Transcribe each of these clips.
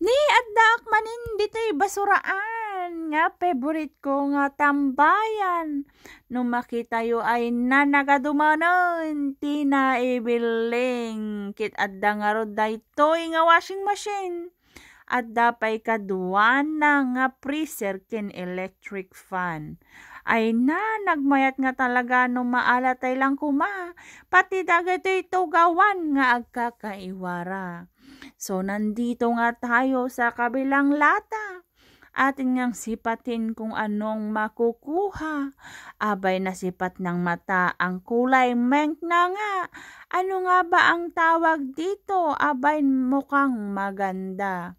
Ni addaak manin ditoy basuraan nga favorite ko nga tambayan. Nung makita yo ay nanagadumanon ti naibiling kit adda nga rod daytoy nga washing machine. Adda pay kaduan na nga freezer ken electric fan. Ay na nagmayat nga talaga no maalatay lang kuma. Pati dagitoy tugawan nga agkakaiwara. So, nandito nga tayo sa kabilang lata. Atin ngang sipatin kung anong makukuha. Abay nasipat ng mata ang kulay meng na nga. Ano nga ba ang tawag dito? Abay mukhang maganda.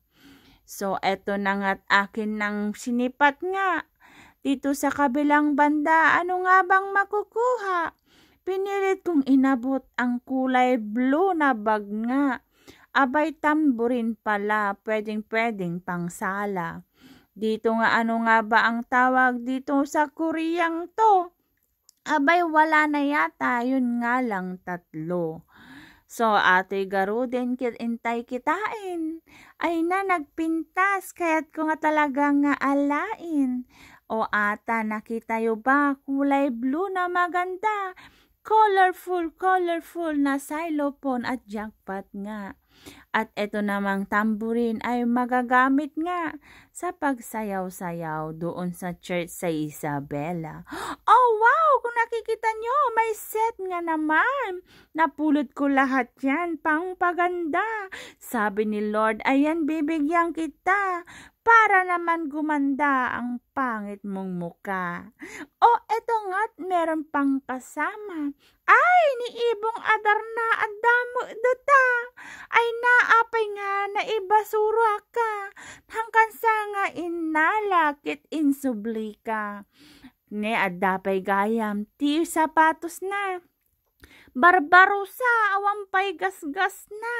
So, eto na nga't akin ng sinipat nga. Dito sa kabilang banda, ano nga bang makukuha? Pinilit kong inabot ang kulay blue na bag nga. Abay tamburin pala, pwedeng pang sala. Dito nga ano nga ba ang tawag dito sa Koreang to? Abay wala na yata, yun nga lang 3. So ate garuden kit intay kitain. Ay na nagpintas kaya't ko nga talaga nga alain. O ata nakita yo ba kulay blue na maganda? Colorful na xylophone at jackpot nga. At eto namang tamburin ay magagamit nga sa pagsayaw-sayaw doon sa church sa Isabela. Oh wow! Kung nakikita nyo, may set nga naman. Napulot ko lahat yan, pang paganda. Sabi ni Lord, ayan bibigyan kita para naman gumanda ang pangit mong muka. Oh, eto nga't meron pang kasama. Ay, ni Ibong Adarna at damo data. Ay naapay nga na ibasura ka. Hangkan sa nga inalakit insubli ka. Ne adapay gayam, ti sapatos na. Barbarosa, awampay gasgas na.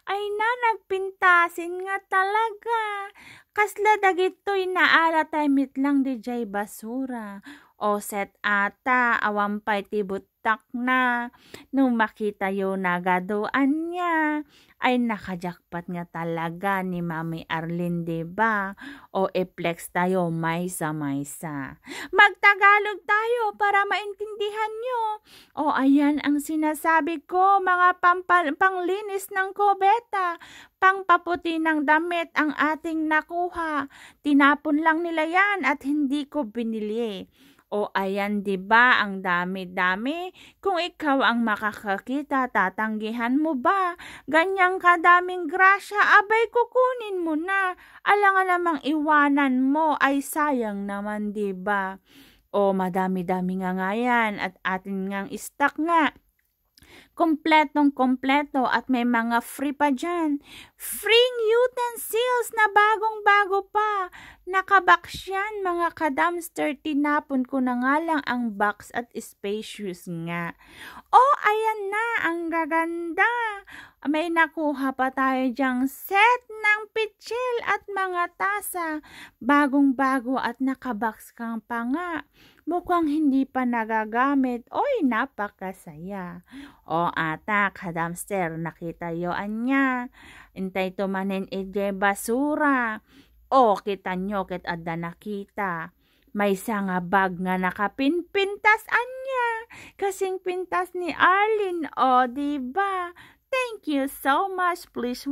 Ay na nagpintasin nga talaga. Kasla dagitoy naalatay mitlang di jay basura. O set ata, awampay tibutak na. Nung makita yo nagadoan niya, ay nakajakpat nga talaga ni Mami Arlene, diba? O e-flex tayo maysa-maysa. Magtagalog tayo para maintindihan nyo. O ayan ang sinasabi ko, mga panglinis ng kubeta, pangpaputi ng damit ang ating nakuha. Tinapon lang nila yan at hindi ko binili. O ayan, 'di ba ang dami-dami? Kung ikaw ang makakakita, tatanggihan mo ba? Ganyang kadaming grasya, abay kukunin mo na. Alangan namang iwanan mo, ay sayang naman, 'di ba? O madami-dami nga yan at atin ngang stock nga. Kompletong-kompleto at may mga free pa dyan. Free utensils na bagong-bago pa. Nakabox yan mga ka-dumpster. Tinapon ko na nga lang ang box at spacious nga. Oh, ayan na, ang gaganda. May nakuha pa tayo dyang set ng pitsil at mga tasa. Bagong-bago at nakabox kang pa nga. Mukhang hindi pa nagagamit. Oy, napakasaya. O ata, ka-dumpster, nakita yo anya. Intay tumanin ije basura. O, kita nyo, kit adda nakita. May nga bag nga nakapinpintas anya. Kasing pintas ni Arlene, o, diba? Thank you so much. Please